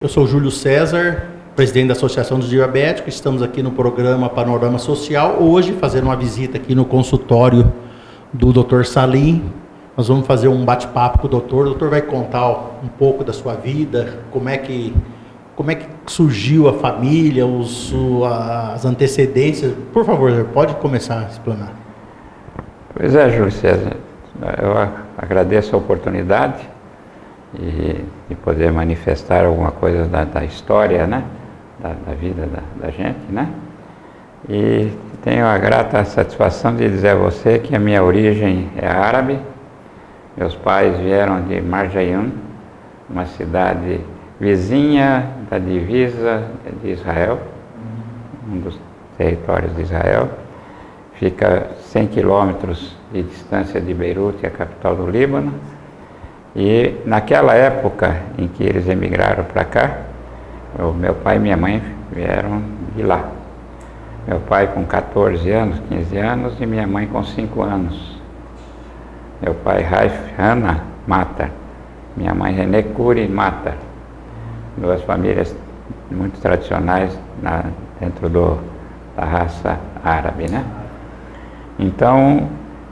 Eu sou Júlio César, presidente da Associação dos Diabéticos. Estamos aqui no programa Panorama Social, hoje fazendo uma visita aqui no consultório do Dr. Salim. Nós vamos fazer um bate-papo com o doutor. O doutor vai contar um pouco da sua vida, como é que surgiu a família, as antecedências. Por favor, pode começar a explanar. Pois é, Júlio César, eu agradeço a oportunidade de poder manifestar alguma coisa da história, né? Da vida da gente, né? E tenho a grata satisfação de dizer a você que a minha origem é árabe. Meus pais vieram de Marjayoun, uma cidade vizinha da divisa de Israel, um dos territórios de Israel. Fica 100 quilômetros de distância de Beirute, a capital do Líbano. E naquela época em que eles emigraram para cá, o meu pai e minha mãe vieram de lá. Meu pai com 14 anos, 15 anos e minha mãe com 5 anos. Meu pai Raif Hanna Matar, minha mãe René Kuri Matar. Duas famílias muito tradicionais dentro da raça árabe, né? Então,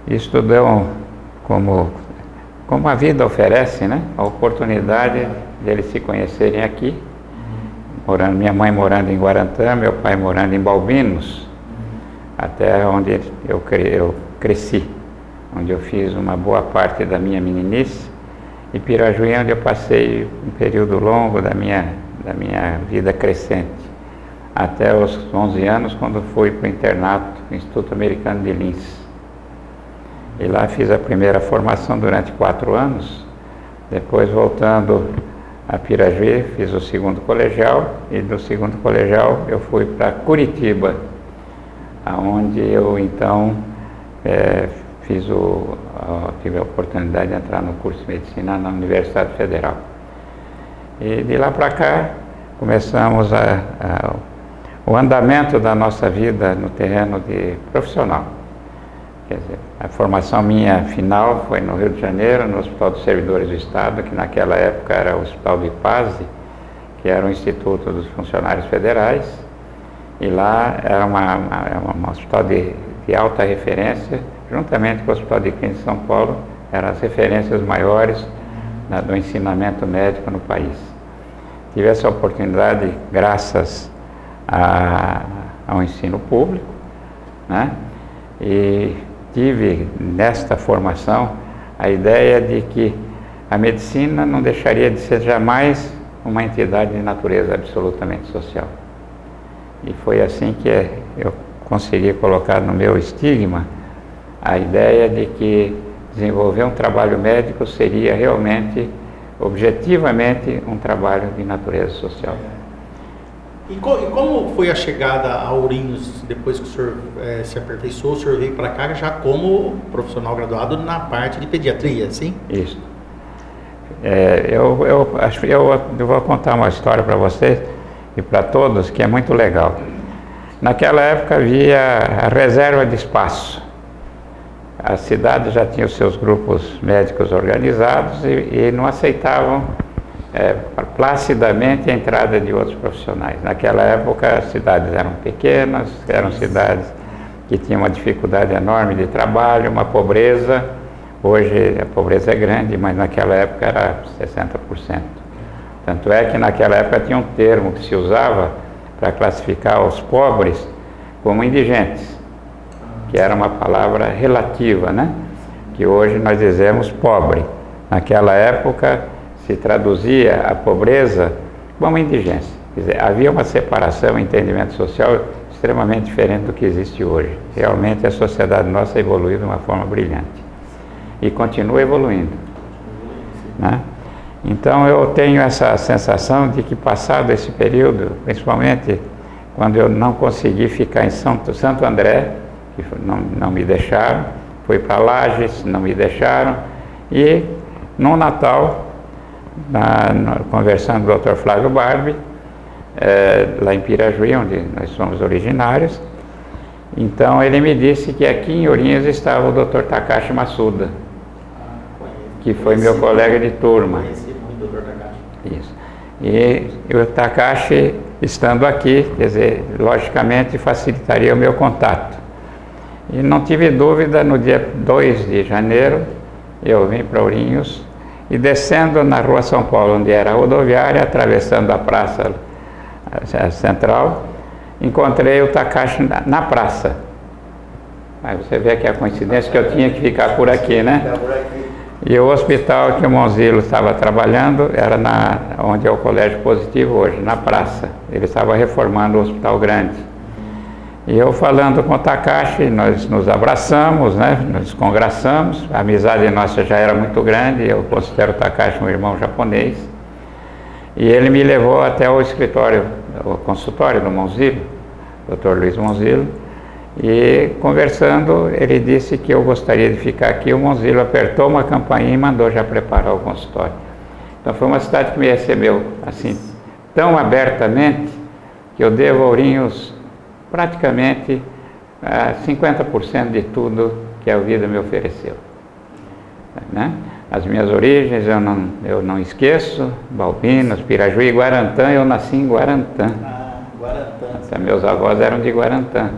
isso deu como a vida oferece, né? A oportunidade deles se conhecerem aqui, minha mãe morando em Guarantã, meu pai morando em Balbinos, até onde eu cresci, onde eu fiz uma boa parte da minha meninice, e Pirajuí, onde eu passei um período longo da minha vida crescente, até os 11 anos, quando fui para o internato, Instituto Americano de Linz. E lá fiz a primeira formação durante 4 anos, depois voltando a Pirajuí, fiz o segundo colegial, e do segundo colegial eu fui para Curitiba, onde eu então tive a oportunidade de entrar no curso de medicina na Universidade Federal. E de lá para cá começamos o andamento da nossa vida no terreno profissional. Quer dizer, a formação minha final foi no Rio de Janeiro, no Hospital dos Servidores do Estado, que naquela época era o Hospital do IPASE, que era o Instituto dos Funcionários Federais, e lá era um hospital de alta referência, juntamente com o Hospital de Clínica de São Paulo, eram as referências maiores do ensinamento médico no país. Tive essa oportunidade graças ao ensino público, né? E tive nesta formação a ideia de que a medicina não deixaria de ser jamais uma entidade de natureza absolutamente social. E foi assim que eu consegui colocar no meu estigma a ideia de que desenvolver um trabalho médico seria realmente, objetivamente, um trabalho de natureza social. E como foi a chegada a Ourinhos, depois que o senhor se aperfeiçoou, o senhor veio para cá já como profissional graduado na parte de pediatria, sim? Isso. Eu vou contar uma história para vocês e para todos que é muito legal. Naquela época havia a reserva de espaço. A cidade já tinha os seus grupos médicos organizados e não aceitavam placidamente a entrada de outros profissionais. Naquela época as cidades eram pequenas, eram cidades que tinham uma dificuldade enorme de trabalho, uma pobreza. Hoje a pobreza é grande, mas naquela época era 60%. Tanto é que naquela época tinha um termo que se usava para classificar os pobres como indigentes, que era uma palavra relativa, né? Que hoje nós dizemos pobre. Naquela época se traduzia a pobreza como indigência. Quer dizer, havia uma separação, um entendimento social extremamente diferente do que existe hoje. Realmente a sociedade nossa evoluiu de uma forma brilhante. E continua evoluindo, né? Então eu tenho essa sensação de que passado esse período, principalmente quando eu não consegui ficar em Santo André, que não me deixaram, fui para Lages, não me deixaram, e no Natal, conversando com o Dr. Flávio Barbi, lá em Pirajuí, onde nós somos originários, então ele me disse que aqui em Ourinhos estava o Dr. Takashi Masuda, que foi meu colega de turma. Conheci muito o Dr. Takashi. Isso. E o Takashi, estando aqui, quer dizer, logicamente facilitaria o meu contato. E não tive dúvida, no dia 2 de janeiro, eu vim para Ourinhos e descendo na rua São Paulo, onde era a rodoviária, atravessando a praça central, encontrei o Takashi na praça. Aí você vê aqui a coincidência que eu tinha que ficar por aqui, né? E o hospital que o Monzilo estava trabalhando era onde é o Colégio Positivo hoje, na praça. Ele estava reformando o Hospital Grande. E eu falando com o Takashi, nós nos abraçamos, né? Nos congraçamos. A amizade nossa já era muito grande, eu considero o Takashi um irmão japonês. E ele me levou até o escritório, o consultório do Monzilo, Dr. Luiz Monzilo. E conversando, ele disse que eu gostaria de ficar aqui. O Monzilo apertou uma campainha e mandou já preparar o consultório. Então foi uma cidade que me recebeu assim, tão abertamente, que eu devo a Ourinhos praticamente 50% de tudo que a vida me ofereceu. Né? As minhas origens eu não esqueço, Balbinos, Pirajuí, Guarantã, eu nasci em Guarantã. Guarantã. Meus avós eram de Guarantã.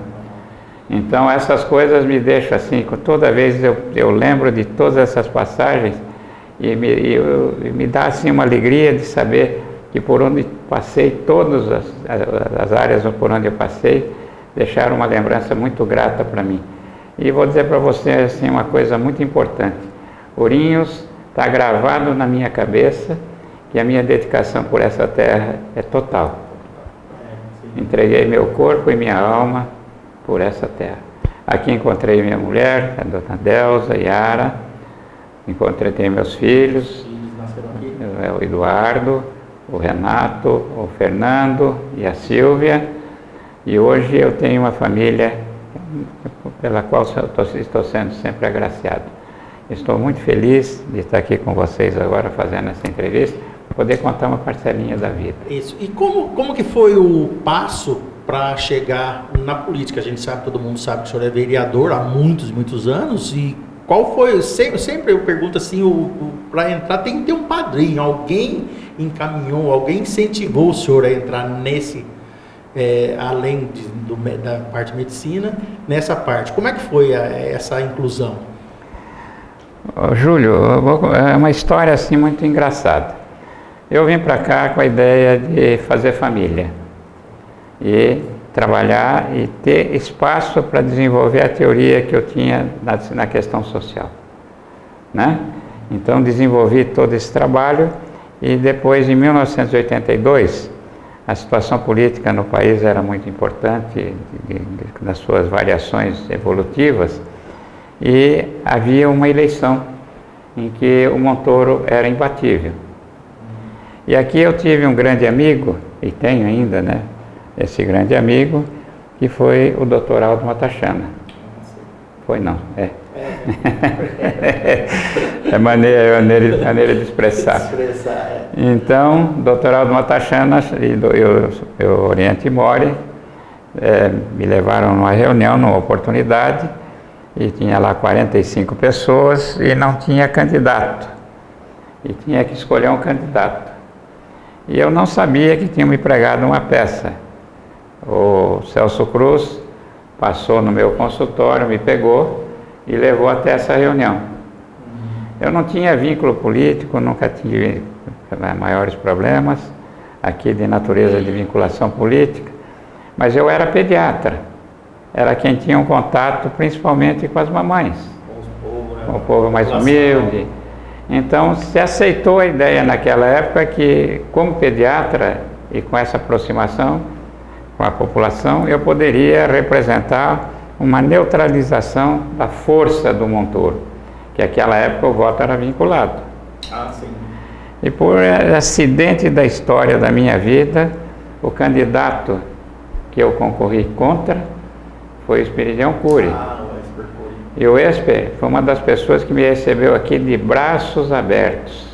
Então essas coisas me deixam assim, toda vez eu lembro de todas essas passagens e me dá assim uma alegria de saber que por onde passei, todas as áreas por onde eu passei, deixaram uma lembrança muito grata para mim. E vou dizer para você assim, uma coisa muito importante. Ourinhos está gravado na minha cabeça que a minha dedicação por essa terra é total. Entreguei meu corpo e minha alma por essa terra. Aqui encontrei minha mulher, a dona Delza, Yara, encontrei meus filhos, o Eduardo, o Renato, o Fernando e a Silvia, e hoje eu tenho uma família pela qual estou sendo sempre agraciado. Estou muito feliz de estar aqui com vocês agora fazendo essa entrevista, poder contar uma parcelinha da vida. Isso. E como que foi o passo para chegar na política? A gente sabe, todo mundo sabe que o senhor é vereador há muitos anos, e qual foi, sempre eu pergunto assim, para entrar tem que ter um padrinho, alguém encaminhou, alguém incentivou o senhor a entrar nesse, além da parte de medicina, nessa parte. Como é que foi essa inclusão? Júlio, é uma história assim muito engraçada. Eu vim para cá com a ideia de fazer família e trabalhar e ter espaço para desenvolver a teoria que eu tinha na questão social, né? Então desenvolvi todo esse trabalho e depois, em 1982, a situação política no país era muito importante, nas suas variações evolutivas, e havia uma eleição em que o Montoro era imbatível. E aqui eu tive um grande amigo, e tenho ainda, né? Esse grande amigo, que foi o Dr. Aldo Matachana. Foi não, é. É maneira de expressar. Então, Dr. Aldo Matachana e o Oriente Mori me levaram numa reunião, numa oportunidade, e tinha lá 45 pessoas e não tinha candidato. E tinha que escolher um candidato. E eu não sabia que tinham me pregado uma peça. O Celso Cruz passou no meu consultório, me pegou e levou até essa reunião. Eu não tinha vínculo político, nunca tive maiores problemas aqui de natureza de vinculação política, mas eu era pediatra. Era quem tinha um contato principalmente com as mamães, com o povo mais humilde. Então se aceitou a ideia naquela época que, como pediatra e com essa aproximação com a população, eu poderia representar uma neutralização da força do Montoro, que naquela época o voto era vinculado. Sim. E por acidente da história da minha vida, o candidato que eu concorri contra foi o Esperidião Cury. E o Esper foi uma das pessoas que me recebeu aqui de braços abertos.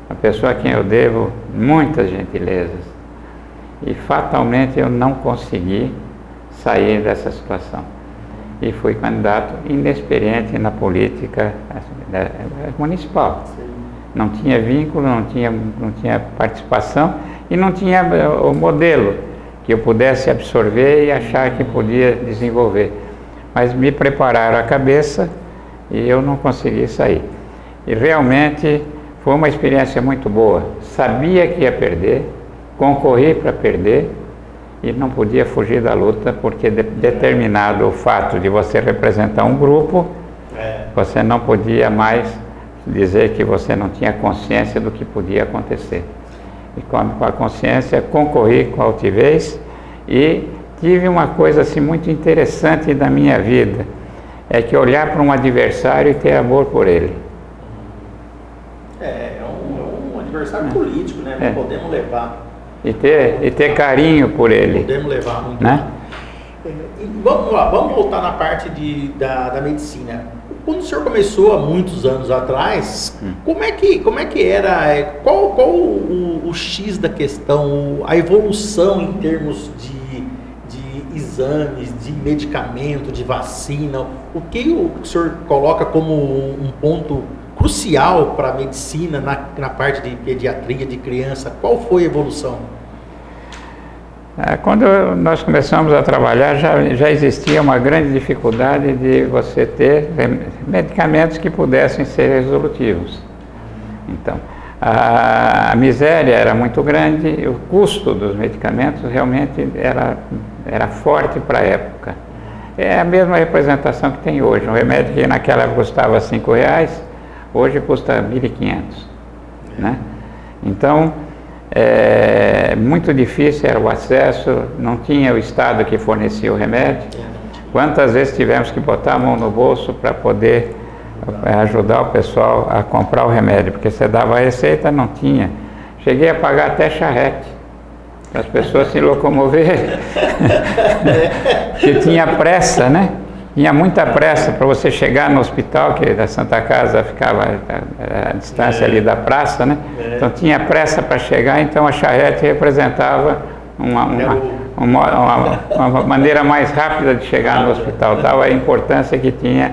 Uma pessoa a quem eu devo muitas gentilezas. E fatalmente eu não consegui sair dessa situação. E fui candidato inexperiente na política municipal. Não tinha vínculo, não tinha participação e não tinha o modelo que eu pudesse absorver e achar que podia desenvolver. Mas me prepararam a cabeça e eu não consegui sair. E realmente foi uma experiência muito boa. Sabia que ia perder, concorri para perder e não podia fugir da luta, porque determinado o fato de você representar um grupo, você não podia mais dizer que você não tinha consciência do que podia acontecer. E com a consciência concorri com altivez e tive uma coisa assim muito interessante da minha vida, é que olhar para um adversário e ter amor por ele. É um adversário político, né? Não podemos levar. E ter carinho por ele. Podemos levar muito. Né? Vamos lá, vamos voltar na parte da medicina. Quando o senhor começou há muitos anos atrás, como é que era, qual o X da questão, a evolução em termos de exames, de medicamento, de vacina? O que o senhor coloca como um ponto crucial para a medicina na parte de pediatria, de criança? Qual foi a evolução? Quando nós começamos a trabalhar, já existia uma grande dificuldade de você ter medicamentos que pudessem ser resolutivos. Então, a miséria era muito grande, o custo dos medicamentos realmente era forte para a época. É a mesma representação que tem hoje. Um remédio que naquela época custava R$5, hoje custa 1.500, né? Então, muito difícil era o acesso, não tinha o Estado que fornecia o remédio. Quantas vezes tivemos que botar a mão no bolso para poder ajudar o pessoal a comprar o remédio, porque você dava a receita, não tinha. Cheguei a pagar até charrete para as pessoas se locomoverem, que tinha pressa, né? Tinha muita pressa para você chegar no hospital, que da Santa Casa ficava a distância ali da praça, né? Então tinha pressa para chegar, então a charrete representava uma maneira mais rápida de chegar no hospital, tal a importância que tinha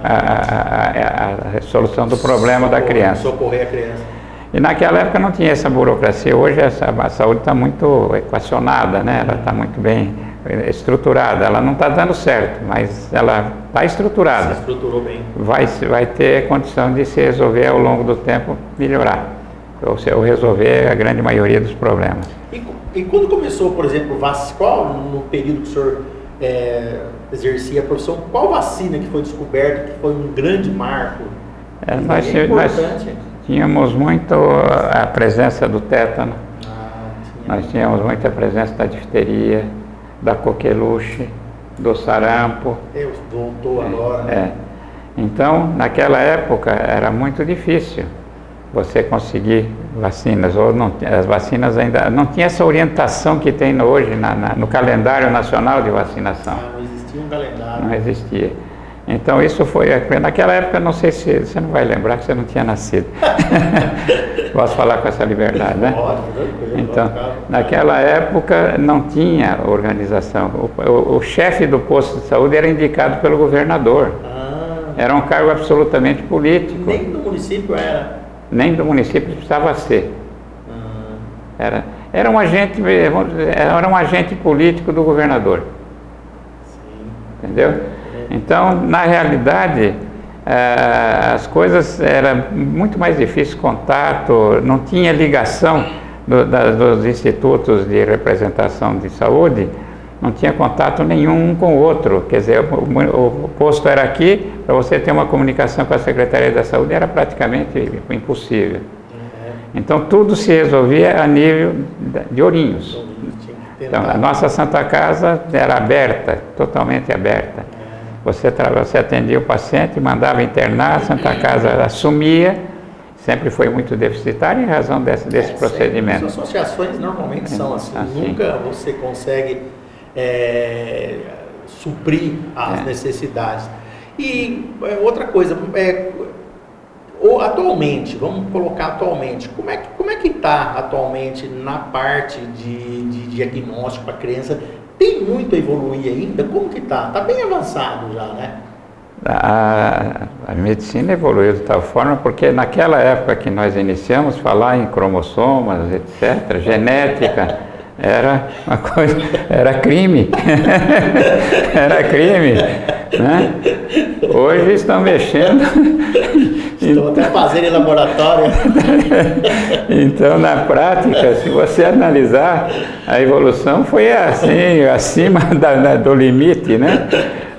a resolução do problema da criança. Socorrer a criança. E naquela época não tinha essa burocracia. Hoje a saúde está muito equacionada, né? Ela está muito bem estruturada. Ela não está dando certo, mas ela está estruturada. Se estruturou bem. Vai ter condição de se resolver ao longo do tempo, melhorar, ou resolver a grande maioria dos problemas. E quando começou, por exemplo, no período que o senhor exercia a profissão, qual vacina que foi descoberta, que foi um grande marco? Nós tínhamos muito a presença do tétano, nós tínhamos muita presença da difteria, da coqueluche, do sarampo. Voltou agora, né? Então, naquela época era muito difícil você conseguir vacinas, ou não, as vacinas ainda não tinha essa orientação que tem hoje no calendário nacional de vacinação. Não existia um calendário. Não existia. Então isso foi, naquela época, não sei se você não vai lembrar que você não tinha nascido. Posso falar com essa liberdade, né? Pode, então, naquela época não tinha organização. O chefe do posto de saúde era indicado pelo governador. Era um cargo absolutamente político. Nem do município era? Nem do município precisava ser. Era um agente político do governador. Sim. Entendeu? Então, na realidade, as coisas eram muito mais difíceis, contato, não tinha ligação dos institutos de representação de saúde, não tinha contato nenhum um com o outro. Quer dizer, o posto era aqui, para você ter uma comunicação com a Secretaria da Saúde era praticamente impossível. Então, tudo se resolvia a nível de Ourinhos. Então, a nossa Santa Casa era aberta, totalmente aberta. Você atendia o paciente, mandava internar, a Santa Casa assumia, sempre foi muito deficitária em razão desse procedimento. As associações normalmente são assim, nunca você consegue suprir as necessidades. E outra coisa, atualmente, vamos colocar atualmente, como é que está atualmente na parte de diagnóstico para criança? Tem muito a evoluir ainda? Como que está? Está bem avançado já, né? A medicina evoluiu de tal forma porque naquela época que nós iniciamos, falar em cromossomas, etc., genética, era uma coisa, era crime. Era crime, né? Hoje estão mexendo. Estão até fazendo em laboratório. Então, na prática, se você analisar, a evolução foi assim, acima do limite, né?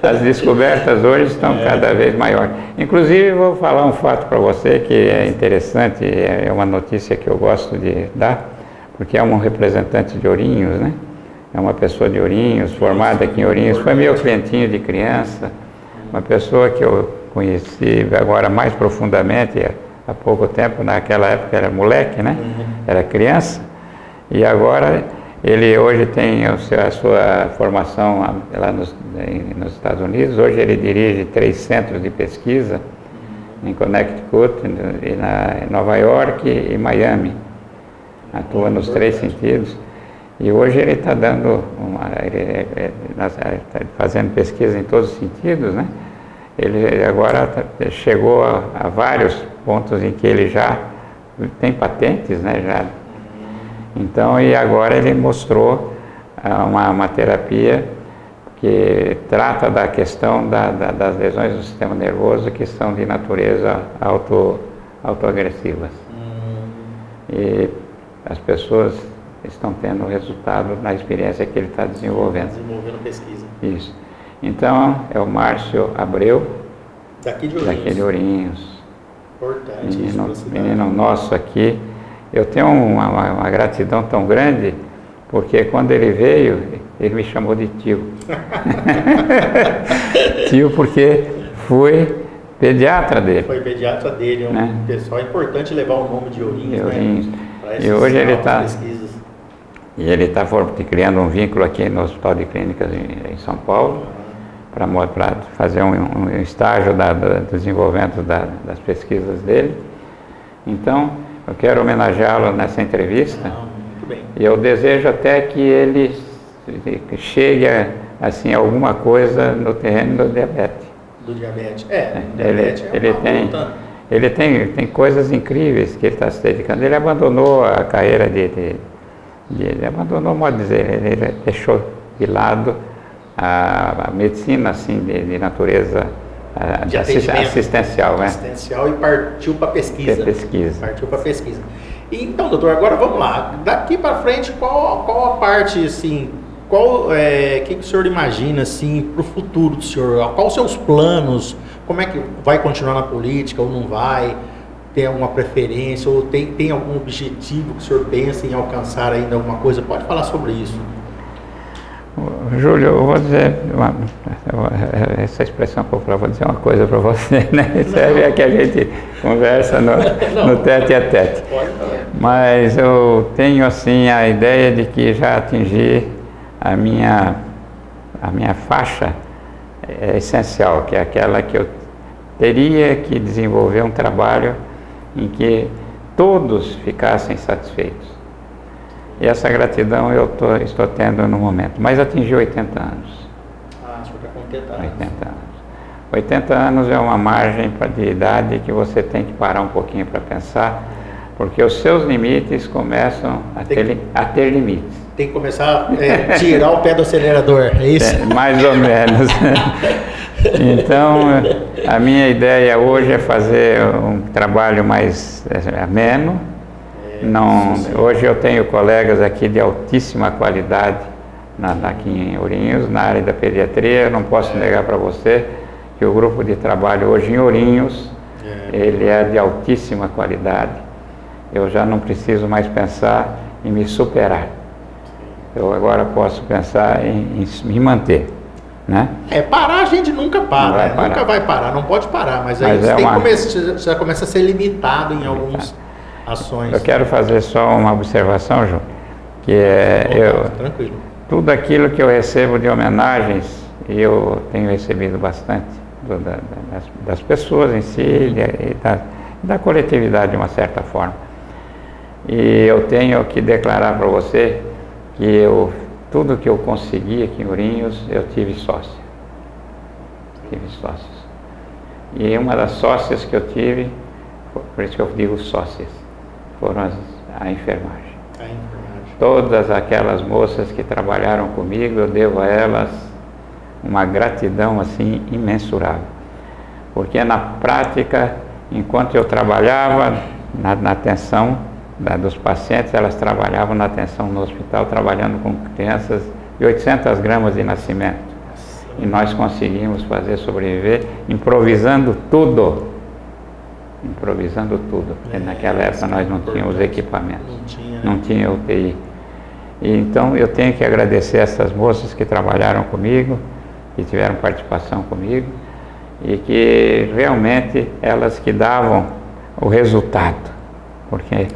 As descobertas hoje estão cada vez maiores. Inclusive, vou falar um fato para você que é interessante, é uma notícia que eu gosto de dar, porque é um representante de Ourinhos, né? É uma pessoa de Ourinhos, formada aqui em Ourinhos, foi meu clientinho de criança, uma pessoa que eu conheci agora mais profundamente há pouco tempo, naquela época era moleque, né? Era criança, e agora ele hoje tem a sua formação lá nos Estados Unidos. Hoje ele dirige 3 centros de pesquisa em Connecticut, em Nova York e Miami. Atua nos 3 sentidos. E hoje ele está dando fazendo pesquisa em todos os sentidos, né? Ele agora chegou a vários pontos em que ele já tem patentes, né? Já. Então, e agora ele mostrou uma terapia que trata da questão das lesões do sistema nervoso que são de natureza autoagressivas. E as pessoas estão tendo resultado na experiência que ele está desenvolvendo. Desenvolvendo pesquisa. Isso. Então, é o Márcio Abreu, daqui de Ourinhos. Daqui de Ourinhos. Importante. Menino nosso aqui. Eu tenho uma gratidão tão grande, porque quando ele veio, ele me chamou de tio. Tio, porque fui pediatra dele. Foi pediatra dele, né? Pessoal, é importante levar o nome de Ourinhos, Ourinhos. Né? E hoje ele está criando um vínculo aqui no Hospital de Clínicas em São Paulo, para fazer um estágio do desenvolvimento das pesquisas dele. Então, eu quero homenageá-lo nessa entrevista. Muito bem. E eu desejo até que ele chegue a alguma coisa no terreno do diabetes. Do diabetes. Ele tem coisas incríveis que ele está se dedicando. Ele abandonou a carreira abandonou, modo de dizer, ele deixou de lado a medicina assim de natureza assistencial, né? Assistencial, e partiu para pesquisa. Partiu para pesquisa. E, então, doutor, agora vamos lá. Daqui para frente, qual a parte assim? Que o senhor imagina assim para o futuro do senhor? Quais os seus planos? Como é que vai continuar na política ou não vai? Tem alguma preferência ou tem algum objetivo que o senhor pensa em alcançar ainda alguma coisa? Pode falar sobre isso. Júlio, eu vou dizer essa expressão popular, vou dizer uma coisa para você, né? Serve é que a gente conversa no tete a tete. Mas eu tenho assim a ideia de que já atingi a minha faixa essencial, que é aquela que eu teria que desenvolver um trabalho em que todos ficassem satisfeitos. E essa gratidão eu estou tendo no momento. Mas atingi 80 anos. Ah, o senhor está com 80 anos. 80 anos. 80 anos é uma margem de idade que você tem que parar um pouquinho para pensar, porque os seus limites começam a ter limites. Tem que começar a tirar o pé do acelerador, é isso? Mais ou menos. Então, a minha ideia hoje é fazer um trabalho mais ameno. Hoje eu tenho colegas aqui de altíssima qualidade aqui em Ourinhos, na área da pediatria. Eu não posso negar para você que o grupo de trabalho hoje em Ourinhos, ele é de altíssima qualidade. Eu já não preciso mais pensar em me superar. Eu agora posso pensar em me manter. Né? Parar a gente nunca para, nunca vai parar, não pode parar, mas aí você já começa a ser limitado em algumas ações. Eu quero fazer só uma observação, João, que tranquilo. Tudo aquilo que eu recebo de homenagens, e eu tenho recebido bastante das pessoas em si e da coletividade de uma certa forma. E eu tenho que declarar para você que tudo que eu consegui aqui em Ourinhos, eu tive sócios. E uma das sócias que eu tive, por isso que eu digo sócias, foram a enfermagem. A enfermagem. Todas aquelas moças que trabalharam comigo, eu devo a elas uma gratidão assim imensurável. Porque na prática, enquanto eu trabalhava na atenção dos pacientes, elas trabalhavam na atenção no hospital, trabalhando com crianças de 800 gramas de nascimento. E nós conseguimos fazer sobreviver, improvisando tudo. Improvisando tudo, porque naquela época nós não tínhamos equipamentos, não tinha UTI. E então eu tenho que agradecer essas moças que trabalharam comigo, que tiveram participação comigo, e que realmente elas que davam o resultado, porque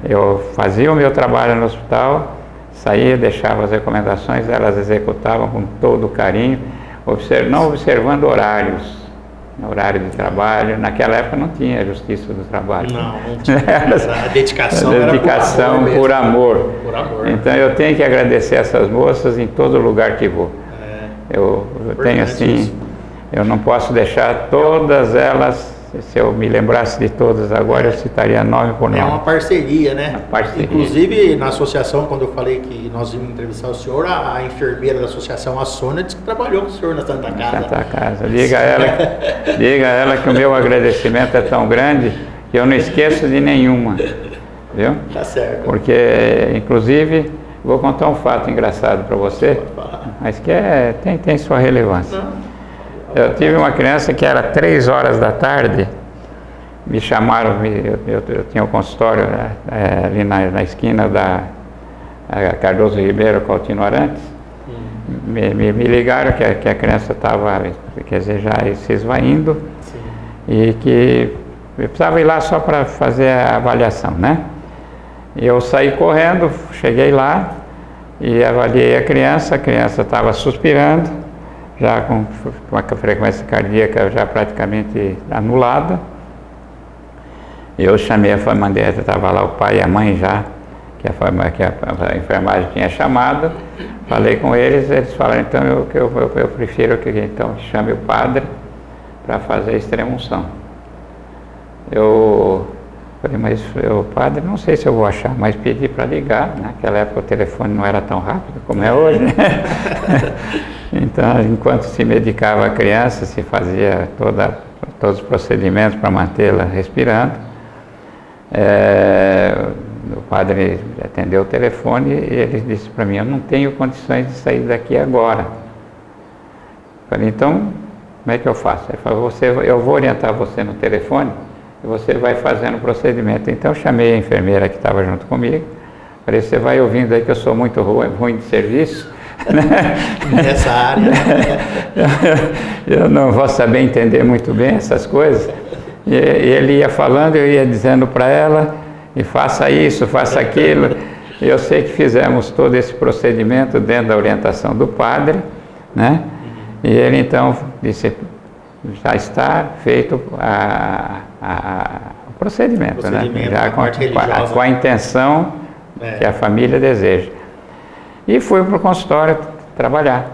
eu fazia o meu trabalho no hospital, saía, deixava as recomendações, elas executavam com todo o carinho, não observando horários, horário de trabalho. Naquela época não tinha justiça do trabalho. Não tinha. A dedicação era por amor. Por amor. Então eu tenho que agradecer essas moças em todo lugar que vou. Eu tenho assim, isso. Eu não posso deixar todas elas. Se eu me lembrasse de todas agora, eu citaria nome por nome. É uma parceria, né? Uma parceria. Inclusive, na associação, quando eu falei que nós íamos entrevistar o senhor, a enfermeira da associação, a Sônia, disse que trabalhou com o senhor na Santa Casa. Santa Casa. Diga a ela que o meu agradecimento é tão grande que eu não esqueço de nenhuma. Viu? Tá certo. Porque, inclusive, vou contar um fato engraçado para você, mas que tem sua relevância. Não. Eu tive uma criança que era 3 horas da tarde, me chamaram, eu tinha um consultório ali na esquina da Cardoso Ribeiro com Altino Arantes, me ligaram que a criança estava, quer dizer, já se esvaindo. Sim. E que eu precisava ir lá só para fazer a avaliação, né? E eu saí correndo, cheguei lá e avaliei a criança estava suspirando, já com uma frequência cardíaca já praticamente anulada. Eu chamei a família, estava lá o pai e a mãe já, que a enfermagem tinha chamado, falei com eles falaram, então eu prefiro que então chame o padre para fazer a extrema-unção. Eu falei, mas o padre, não sei se eu vou achar, mas pedi para ligar. Naquela época o telefone não era tão rápido como é hoje. Então, enquanto se medicava a criança, se fazia todos os procedimentos para mantê-la respirando. O padre atendeu o telefone e ele disse para mim, eu não tenho condições de sair daqui agora. Falei, então, como é que eu faço? Ele falou, eu vou orientar você no telefone e você vai fazendo o procedimento. Então eu chamei a enfermeira que estava junto comigo, falei, você vai ouvindo aí que eu sou muito ruim de serviço, nessa área. Eu não vou saber entender muito bem essas coisas. E ele ia falando, eu ia dizendo para ela, e faça isso, faça aquilo. Eu sei que fizemos todo esse procedimento dentro da orientação do padre, né? E ele então disse, já está feito o procedimento, né? Já com a intenção que a família deseja. E fui para o consultório trabalhar.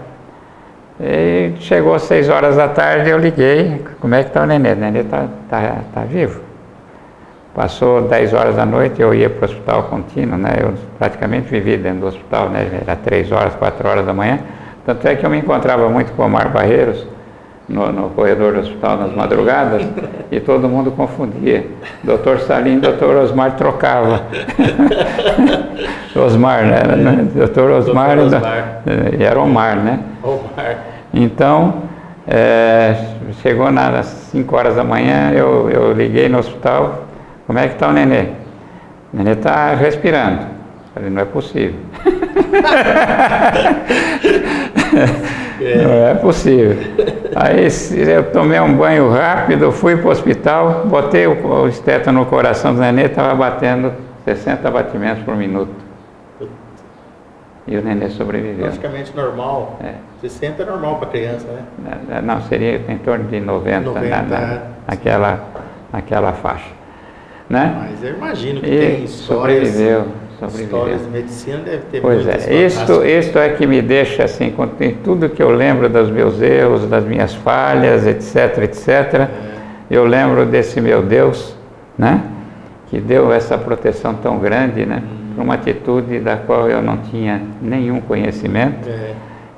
E chegou às 6 horas da tarde, eu liguei, como é que está o nenê? O nenê está vivo. Passou 10 horas da noite, eu ia para o hospital contínuo, né? Eu praticamente vivi dentro do hospital, né? Era 3 horas, 4 horas da manhã. Tanto é que eu me encontrava muito com o Omar Barreiros, no corredor do hospital nas madrugadas, e todo mundo confundia. Dr. Salim e Dr. Osmar trocava. Osmar, né? Dr. Osmar, e era Omar, né? Omar. Então, chegou às 5 horas da manhã, eu liguei no hospital, como é que está o nenê? O nenê está respirando. Falei, não é possível. Não é possível. Aí eu tomei um banho rápido, fui para o hospital, botei o esteto no coração do nenê, estava batendo 60 batimentos por minuto. E o nenê sobreviveu. Praticamente normal. 60 é normal para criança, né? Não, seria em torno de 90 naquela faixa. Né? Mas eu imagino que tem histórias. Sobreviveu. Histórias de medicina deve ter muitas. Pois é, isto é que me deixa assim, com tudo que eu lembro dos meus erros, das minhas falhas, etc, etc. eu lembro desse meu Deus, né? Que deu essa proteção tão grande, né? Por uma atitude da qual eu não tinha nenhum conhecimento.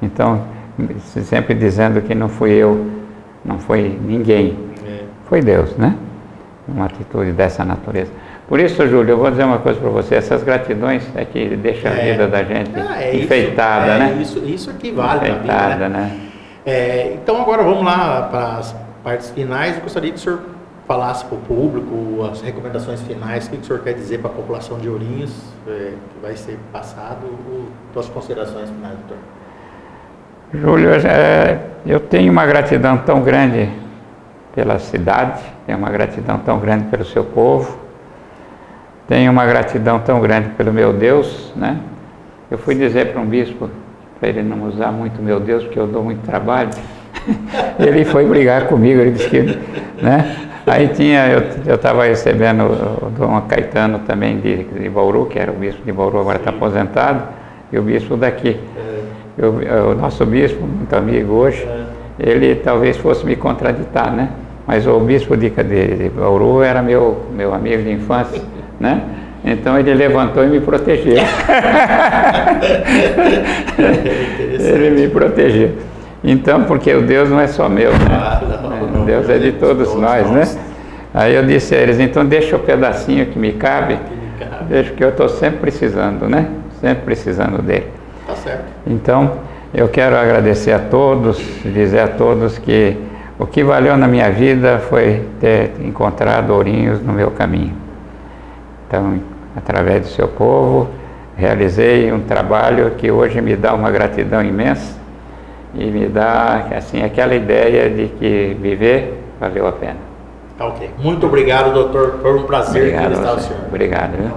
Então, sempre dizendo que não fui eu, não foi ninguém, foi Deus, né? Uma atitude dessa natureza. Por isso, Júlio, eu vou dizer uma coisa para você, essas gratidões é que deixam a vida da gente enfeitada, né? Isso aqui vale enfeitada, a vida, né? Então agora vamos lá para as partes finais. Eu gostaria que o senhor falasse para o público as recomendações finais, o que o senhor quer dizer para a população de Ourinhos, que vai ser passado, suas considerações finais, doutor. Júlio, eu tenho uma gratidão tão grande pela cidade, tenho uma gratidão tão grande pelo seu povo, tenho uma gratidão tão grande pelo meu Deus, né? Eu fui dizer para um bispo, para ele não usar muito meu Deus, porque eu dou muito trabalho. Ele foi brigar comigo, ele disse que, né? Aí eu estava recebendo o Dom Caetano também de Bauru, que era o bispo de Bauru, agora está aposentado, e o bispo daqui. O nosso bispo, muito amigo hoje, ele talvez fosse me contraditar, né? Mas o bispo de Bauru era meu amigo de infância, né? Então ele levantou e me protegeu. Ele me protegeu. Então, porque o Deus não é só meu, né? Deus é de todos nós, né? Aí eu disse a eles, então deixa o pedacinho que me cabe, deixa que eu estou sempre precisando, né? Sempre precisando dele. Tá certo. Então, eu quero agradecer a todos, dizer a todos que o que valeu na minha vida foi ter encontrado Ourinhos no meu caminho. Então, através do seu povo, realizei um trabalho que hoje me dá uma gratidão imensa e me dá, assim, aquela ideia de que viver valeu a pena. Tá ok. Muito obrigado, doutor. Foi um prazer Obrigado, entrevistar o senhor. Obrigado, viu?